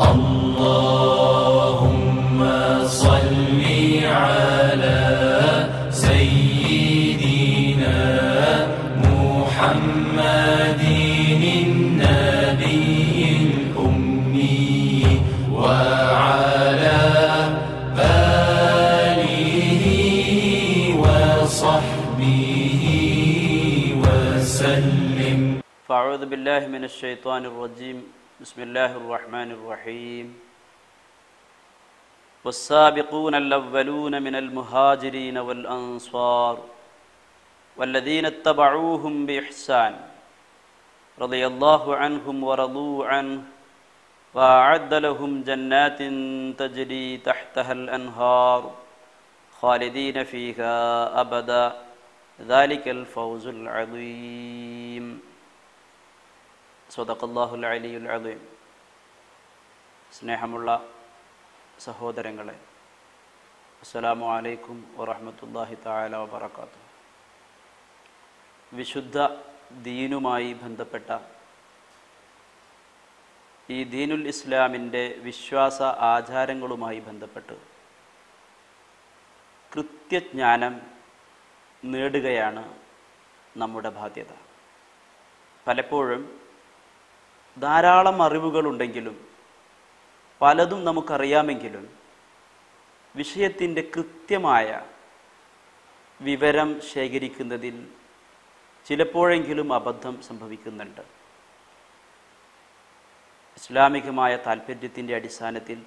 اللهم صل على سيدنا محمد النبي الأمي وعلى آله وصحبه وسلم. فأعوذ بالله من الشيطان الرجيم. بسم الله الرحمن الرحيم. والسابقون الأولون من المهاجرين والأنصار والذين اتبعوهم بإحسان رضي الله عنهم ورضوا عنه وأعد لهم جنات تجري تحتها الأنهار خالدين فيها أبدا ذلك الفوز العظيم. സദഖല്ലാഹുൽ അലിയുൽ അദീം. സ്നേഹമുള്ള സഹോദരങ്ങളെ, അസ്സലാമു അലൈക്കും വറഹ്മത്തുള്ളാഹി തആല വബറകാതുഹു. വിശുദ്ധ ദീനുമായി ബന്ധപ്പെട്ട ഈ ദീനുൽ ഇസ്ലാമിൻ്റെ വിശ്വാസ ആചാരങ്ങളുമായി ബന്ധപ്പെട്ട് കൃത്യജ്ഞാനം നേടുകയാണ് നമ്മുടെ ബാധ്യത. പലപ്പോഴും ധാരാളം അറിവുകളുണ്ടെങ്കിലും പലതും നമുക്കറിയാമെങ്കിലും വിഷയത്തിൻ്റെ കൃത്യമായ വിവരം ശേഖരിക്കുന്നതിൽ ചിലപ്പോഴെങ്കിലും അബദ്ധം സംഭവിക്കുന്നുണ്ട്. ഇസ്ലാമികമായ താൽപ്പര്യത്തിൻ്റെ അടിസ്ഥാനത്തിൽ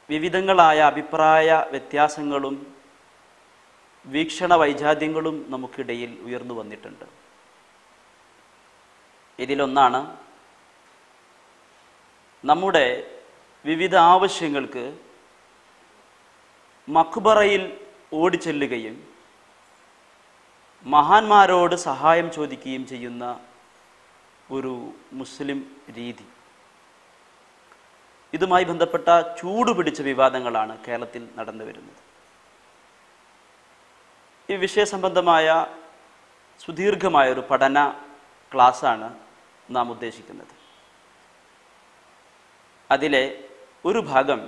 വിവിധങ്ങളായ അഭിപ്രായ വ്യത്യാസങ്ങളും വീക്ഷണ വൈജാത്യങ്ങളും നമുക്കിടയിൽ ഉയർന്നു വന്നിട്ടുണ്ട്. ഇതിലൊന്നാണ് നമ്മുടെ വിവിധ ആവശ്യങ്ങൾക്ക് മഖ്ബറയിൽ ഓടിച്ചെല്ലുകയും മഹാന്മാരോട് സഹായം ചോദിക്കുകയും ചെയ്യുന്ന ഒരു മുസ്ലിം രീതി. ഇതുമായി ബന്ധപ്പെട്ട ചൂടുപിടിച്ച വിവാദങ്ങളാണ് കേരളത്തിൽ നടന്നു വരുന്നത്. ഈ വിഷയസംബന്ധമായ സുദീർഘമായൊരു പഠന ക്ലാസ്സാണ് നാം ഉദ്ദേശിക്കുന്നത്. അതിലെ ഒരു ഭാഗം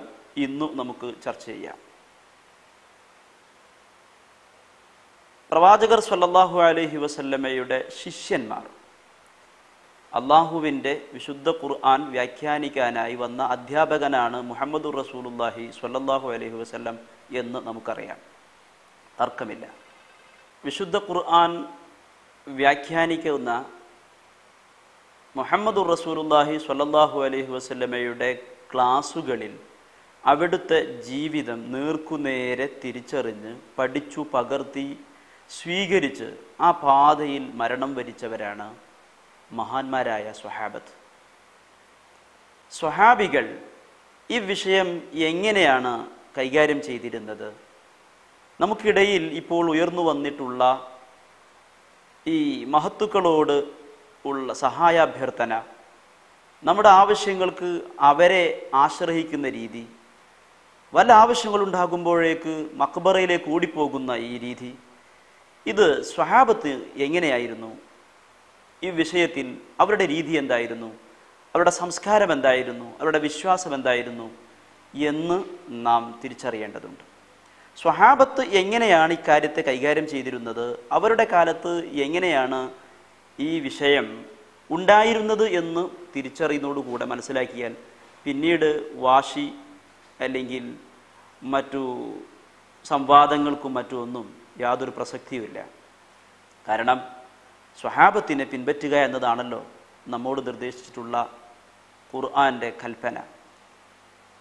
ഇന്നു നമുക്ക് ചർച്ച ചെയ്യാം. പ്രവാചകർ സ്വല്ലല്ലാഹു അലൈഹി വസല്ലമയുടെ ശിഷ്യന്മാർ അള്ളാഹുവിൻ്റെ വിശുദ്ധ ഖുർആൻ വ്യാഖ്യാനിക്കാനായി വന്ന അധ്യാപകനാണ് മുഹമ്മദുർ റസൂലുള്ളാഹി സ്വല്ലല്ലാഹു അലൈഹി വസല്ലം എന്ന് നമുക്കറിയാം, തർക്കമില്ല. വിശുദ്ധ ഖുർആൻ വ്യാഖ്യാനിക്കുന്ന മുഹമ്മദുർ റസൂലുള്ളാഹി സ്വല്ലല്ലാഹു അലൈഹി വസല്ലമയുടെ ക്ലാസുകളിൽ അവിടുത്തെ ജീവിതം നേർക്കുനേരെ തിരിച്ചറിഞ്ഞ് പഠിച്ചു പകർത്തി സ്വീകരിച്ച് ആ പാതയിൽ മരണം വരിച്ചവരാണ് മഹാന്മാരായ സ്വഹാബത്ത്. സ്വഹാബികൾ ഈ വിഷയം എങ്ങനെയാണ് കൈകാര്യം ചെയ്തിരുന്നത്? നമുക്കിടയിൽ ഇപ്പോൾ ഉയർന്നു വന്നിട്ടുള്ള ഈ മഹത്തുക്കളോട് ഉള്ള സഹായാഭ്യർത്ഥന, നമ്മുടെ ആവശ്യങ്ങൾക്ക് അവരെ ആശ്രയിക്കുന്ന രീതി, വല്ല ആവശ്യങ്ങളുണ്ടാകുമ്പോഴേക്ക് മഖ്ബറയിലേക്ക് ഓടിപ്പോകുന്ന ഈ രീതി, ഇത് സ്വഹാബത്ത് എങ്ങനെയായിരുന്നു? ഈ വിഷയത്തിൽ അവരുടെ രീതി എന്തായിരുന്നു? അവരുടെ സംസ്കാരം എന്തായിരുന്നു? അവരുടെ വിശ്വാസം എന്തായിരുന്നു എന്ന് നാം തിരിച്ചറിയേണ്ടതുണ്ട്. സ്വഹാബത്ത് എങ്ങനെയാണ് ഇക്കാര്യത്തെ കൈകാര്യം ചെയ്തിരുന്നത്? അവരുടെ കാലത്ത് എങ്ങനെയാണ് ഈ വിഷയം ഉണ്ടായിരുന്നത് എന്ന് തിരിച്ചറിയുന്നതോടുകൂടെ മനസ്സിലാക്കിയാൽ പിന്നീട് വാശി അല്ലെങ്കിൽ മറ്റു സംവാദങ്ങൾക്കും മറ്റുമൊന്നും യാതൊരു പ്രസക്തിയുമില്ല. കാരണം സ്വഹാബത്തിനെ പിൻപറ്റുക എന്നതാണല്ലോ നമ്മോട് നിർദ്ദേശിച്ചിട്ടുള്ള ഖുർആൻ്റെ കൽപ്പന.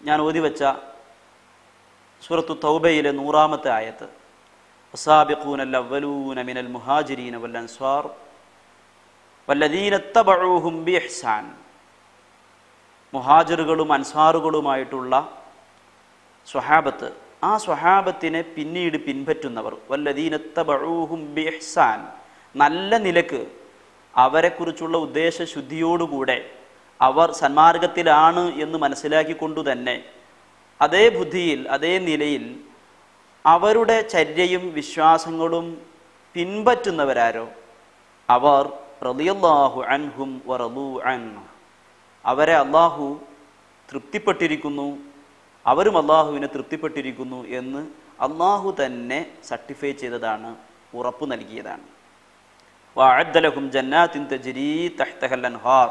ഞാൻ ഓതിവെച്ച സൂറത്തു തൗബയിലെ 100-ാമത്തെ ആയത്ത്, വസാബിഖൂനൽ അവ്വലൂന മിനൽ മുഹാജിരീന വൽ അൻസ്വാർ വല്ലദീന തബഊഹും ബിഇഹ്സാൻ, മുഹാജിറുകളും അൻസാറുകളുമായിട്ടുള്ള സ്വഹാബത്ത്, ആ സ്വഹാബത്തിനെ പിന്നീട് പിൻപറ്റുന്നവർ, വല്ലദീന തബഊഹും ബിഇഹ്സാൻ, നല്ല നിലക്ക് അവരെക്കുറിച്ചുള്ള ഉദ്ദേശശുദ്ധിയോടുകൂടെ അവർ സന്മാർഗത്തിലാണ് എന്ന് മനസ്സിലാക്കിക്കൊണ്ടു തന്നെ അതേ ബുദ്ധിയിൽ അതേ നിലയിൽ അവരുടെ ചര്യയും വിശ്വാസങ്ങളും പിൻപറ്റുന്നവരാരോ അവർ റളിയല്ലാഹു അൻഹും വറളൂ അൻഹു, അവരെ അള്ളാഹു തൃപ്തിപ്പെട്ടിരിക്കുന്നു, അവരും അള്ളാഹുവിനെ തൃപ്തിപ്പെട്ടിരിക്കുന്നു എന്ന് അള്ളാഹു തന്നെ സർട്ടിഫൈ ചെയ്തതാണ്, ഉറപ്പ് നൽകിയതാണ്. വഅദ്ദ ലഹും ജന്നാത്തിൻ തജ്രീ തഹ്തഹൽ അൻഹാർ,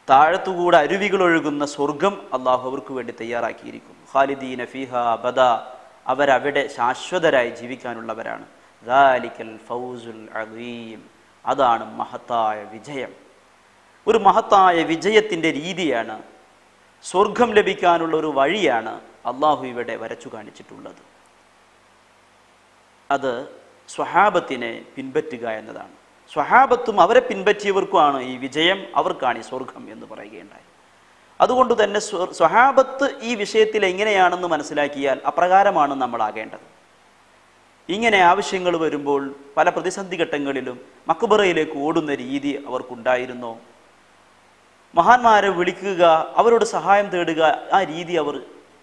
താഴത്തുകൂടെ അരുവികൾ ഒഴുകുന്ന സ്വർഗം അള്ളാഹു അവർക്ക് വേണ്ടി തയ്യാറാക്കിയിരിക്കുന്നു. ഖാലിദീന ഫീഹാ അബദാ, അവരവിടെ ശാശ്വതരായി ജീവിക്കാനുള്ളവരാണ്. ദാലിക്കൽ ഫൗസുൽ അദീം, അതാണ് മഹത്തായ വിജയം. ഒരു മഹത്തായ വിജയത്തിൻ്റെ രീതിയാണ്, സ്വർഗം ലഭിക്കാനുള്ള ഒരു വഴിയാണ് അള്ളാഹു ഇവിടെ വരച്ചു കാണിച്ചിട്ടുള്ളത്. അത് സ്വഹാബത്തിനെ പിൻപറ്റുക എന്നതാണ്. സ്വഹാബത്തും അവരെ പിൻപറ്റിയവർക്കുമാണ് ഈ വിജയം, അവർക്കാണ് ഈ സ്വർഗം എന്ന് പറയുകയുണ്ടായി. അതുകൊണ്ട് തന്നെ സ്വഹാബത്ത് ഈ വിഷയത്തിൽ എങ്ങനെയാണെന്ന് മനസ്സിലാക്കിയാൽ അപ്രകാരമാണ് നമ്മൾ ആകേണ്ടത്. ഇങ്ങനെ ആവശ്യങ്ങൾ വരുമ്പോൾ പല പ്രതിസന്ധി ഘട്ടങ്ങളിലും മക്ബറയിലേക്ക് ഓടുന്ന രീതി അവർക്കുണ്ടായിരുന്നോ? മഹാന്മാരെ വിളിക്കുക, അവരോട് സഹായം തേടുക, ആ രീതി അവർ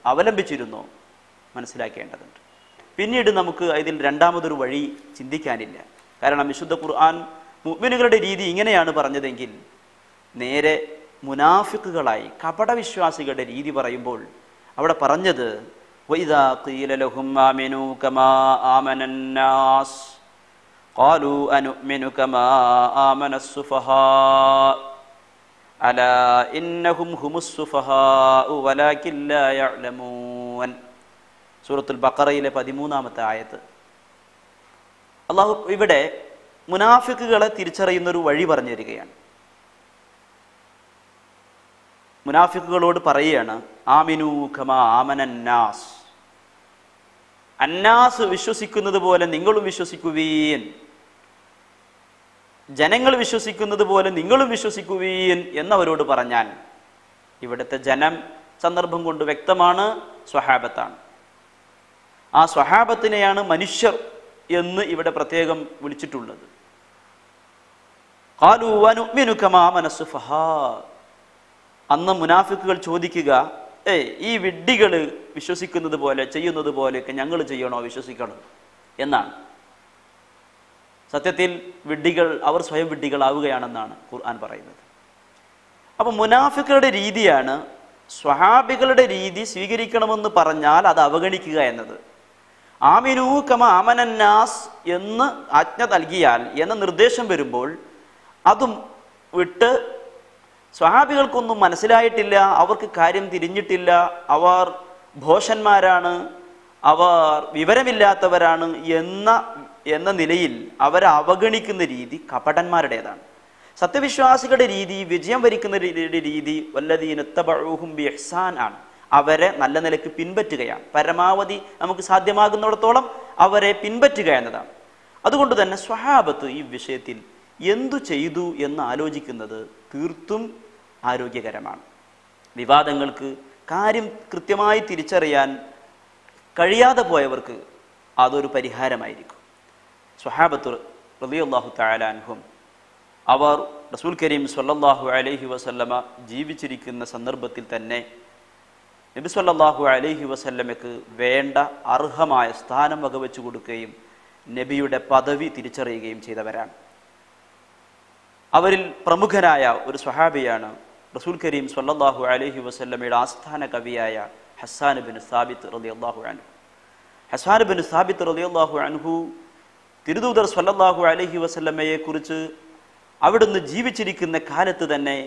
അവലംബിച്ചിരുന്നോ? മനസ്സിലാക്കേണ്ടതുണ്ട്. പിന്നീട് നമുക്ക് ഇതിൽ രണ്ടാമതൊരു വഴി ചിന്തിക്കാനില്ല. കാരണം വിശുദ്ധ ഖുർആൻ മുഅ്മിനുകളുടെ രീതി ഇങ്ങനെയാണ് പറഞ്ഞതെങ്കിൽ, നേരെ മുനാഫിക്കുകളായി കപടവിശ്വാസികളുടെ രീതി പറയുമ്പോൾ അവിടെ പറഞ്ഞത് വഇദാ ഖീല ലഹും ആമിനൂ കമാ ആമനന്നാസ് ഖാലൂ അനുഅ്മിനു കമാ ആമനസ്സുഫഹാ അലാ ഇന്നഹും ഹുമുസ്സുഫഹാ വലാകിൻ ലാ യഅലമൂൻ. സൂറത്തുൽ ബഖറയിലെ 13-ാമത്തെ ആയത്ത്. അള്ളാഹു ഇവിടെ മുനാഫിക്കുകളെ തിരിച്ചറിയുന്നൊരു വഴി പറഞ്ഞു തരികയാണ്. മുനാഫിക്കുകളോട് പറയുകയാണ്, ആമിനൂ കമാ ആമനന്നാസ്, അന്നാസ് വിശ്വസിക്കുന്നത് പോലെ നിങ്ങളും വിശ്വസിക്കുവീൻ, ജനങ്ങൾ വിശ്വസിക്കുന്നത് പോലെ നിങ്ങളും വിശ്വസിക്കുവീൻ എന്നവരോട് പറഞ്ഞാൽ, ഇവിടുത്തെ ജനം സന്ദർഭം കൊണ്ട് വ്യക്തമാണ്, സ്വഹാബത്താണ്. ആ സ്വഹാബത്തിനെയാണ് മനുഷ്യർ എന്ന് ഇവിടെ പ്രത്യേകം വിളിച്ചിട്ടുള്ളത്. ഖാലൂ വനുഅ്മിനു കമാ ആമനസ്സുഫഹാ, അന്ന് മുനാഫിക്കുകൾ ചോദിക്കുക, ഈ വിഡ്ഢികൾ വിശ്വസിക്കുന്നത് പോലെ ചെയ്യുന്നത് പോലെയൊക്കെ ഞങ്ങൾ ചെയ്യണോ, വിശ്വസിക്കണം എന്നാണ്. സത്യത്തിൽ വിഡ്ഢികൾ അവർ സ്വയം വിഡ്ഢികളാവുകയാണെന്നാണ് ഖുർആൻ പറയുന്നത്. അപ്പം മുനാഫിക്കുകളുടെ രീതിയാണ് സ്വഹാബികളുടെ രീതി സ്വീകരിക്കണമെന്ന് പറഞ്ഞാൽ അത് അവഗണിക്കുക എന്നത്. ആമിനൂ കമാ ആമനന്നാസ് എന്ന് ആജ്ഞ നൽകിയാൽ എന്ന നിർദ്ദേശം വരുമ്പോൾ അതും വിട്ട് സ്വഹാബികൾക്കൊന്നും മനസ്സിലായിട്ടില്ല, അവർക്ക് കാര്യം തിരിഞ്ഞിട്ടില്ല, അവർ ഭോഷന്മാരാണ്, അവർ വിവരമില്ലാത്തവരാണ് എന്ന നിലയിൽ അവരെ അവഗണിക്കുന്ന രീതി കപടന്മാരുടേതാണ്. സത്യവിശ്വാസികളുടെ രീതി, വിജയം വരിക്കുന്ന രീതി വല്ലദീന തബഊഹും ബിഇഹ്സാൻ ആണ്. അവരെ നല്ല നിലയ്ക്ക് പിൻപറ്റുകയാണ്. പരമാവധി നമുക്ക് സാധ്യമാകുന്നിടത്തോളം അവരെ പിൻപറ്റുക എന്നതാണ്. അതുകൊണ്ട് തന്നെ സ്വഹാബത്ത് ഈ വിഷയത്തിൽ എന്തു ചെയ്തു എന്ന് ആലോചിക്കുന്നത് തീർത്തും ആരോഗ്യകരമാണ്. വിവാദങ്ങൾക്ക് കാര്യം കൃത്യമായി തിരിച്ചറിയാൻ കഴിയാതെ പോയവർക്ക് അതൊരു പരിഹാരമായിരിക്കും. സ്വഹാബത്ത് റളിയല്ലാഹു തആല അൻഹും അവർ റസൂൽ കരീം സ്വല്ലല്ലാഹു അലൈഹി വസല്ലമ ജീവിച്ചിരിക്കുന്ന സന്ദർഭത്തിൽ തന്നെ നബി സ്വല്ലല്ലാഹു അലൈഹി വസല്ലമയ്ക്ക് വേണ്ട അർഹമായ സ്ഥാനം വകവെച്ചു കൊടുക്കുകയും നബിയുടെ പദവി തിരിച്ചറിയുകയും ചെയ്തവരാണ്. അവരിൽ പ്രമുഖനായ ഒരു സ്വഹാബിയാണ് റസൂൽ കരീം സ്വല്ലല്ലാഹു അലൈഹി വസല്ലമയുടെ ആസ്ഥാന കവിയായ ഹസ്സാൻ ബിൻ സാബിത്ത് റളിയല്ലാഹു അൻഹു. ഹസ്സാൻ ബിൻ സാബിത്ത് റളിയല്ലാഹു അൻഹു തിരുദൂതർ സ്വല്ലല്ലാഹു അലൈഹി വസല്ലമയെ കുറിച്ച് അവിടുന്ന് ജീവിച്ചിരിക്കുന്ന കാലത്ത് തന്നെ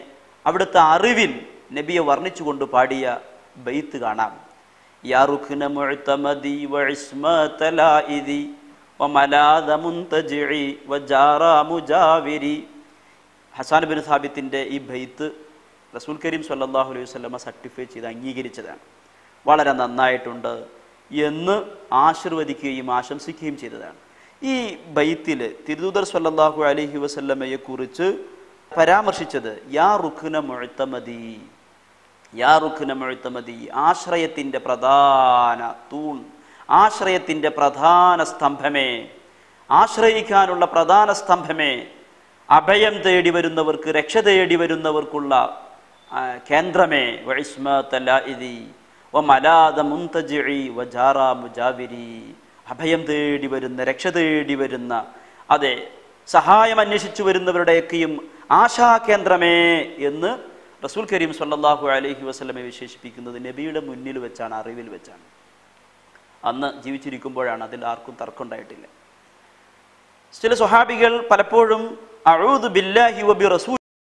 അവിടുത്തെ അറിവിൽ നബിയെ വർണ്ണിച്ചുകൊണ്ട് പാടിയ ബൈത്ത് കാണാം. യാ റുക്ന മുഅ്തമദി വഇസ്മത ലാഇദി വമലാദ മുൻതജിഇ വജാറാ മുജാവിരി. ഹസ്സാൻ ബിൻ സാബിത്തിൻ്റെ ഈ ബൈത്ത് റസൂൽ കരീം സ്വല്ലല്ലാഹു അലൈഹി വസല്ലമ സർട്ടിഫൈ ചെയ്ത് അംഗീകരിച്ചതാണ്. വളരെ നന്നായിട്ടുണ്ട് എന്ന് ആശീർവദിക്കുകയും ആശംസിക്കുകയും ചെയ്തതാണ്. ഈ ബൈത്തിൽ തിരുദൂതർ സ്വല്ലല്ലാഹു അലൈഹി വസല്ലമയെ കുറിച്ച് പരാമർശിച്ചത് യാ റുക്ന മുഅ്തമദി, യാ റുക്ന മുഅ്തമദി, ആശ്രയത്തിൻ്റെ പ്രധാന തൂൺ, ആശ്രയത്തിൻ്റെ പ്രധാന സ്തംഭമേ, ആശ്രയിക്കാനുള്ള പ്രധാന സ്തംഭമേ, അഭയം തേടി വരുന്നവർക്ക്, രക്ഷ തേടി വരുന്നവർക്കുള്ള കേന്ദ്രമേ, വഇസ്മത ലാഇദി വമലാദ മുൻതജിഇ വജാറാ മുജാവിരി, അഭയം തേടി വരുന്ന, രക്ഷ തേടി വരുന്ന, അതെ സഹായം അന്വേഷിച്ചു വരുന്നവരുടെയൊക്കെയും ആശാകേന്ദ്രമേ എന്ന് റസൂൽ കരീം സ്വല്ലല്ലാഹു അലൈഹി വസല്ലമയെ വിശേഷിപ്പിക്കുന്നത് നബിയുടെ മുന്നിൽ വെച്ചാണ്, അറിവിൽ വെച്ചാണ്. അന്ന് ജീവിച്ചിരിക്കുമ്പോഴാണ്, അതിൽ ആർക്കും തർക്കമുണ്ടായിട്ടില്ല. ചില സ്വഹാബികൾ പലപ്പോഴും അഊദു ബില്ലാഹി വബി റസൂൽ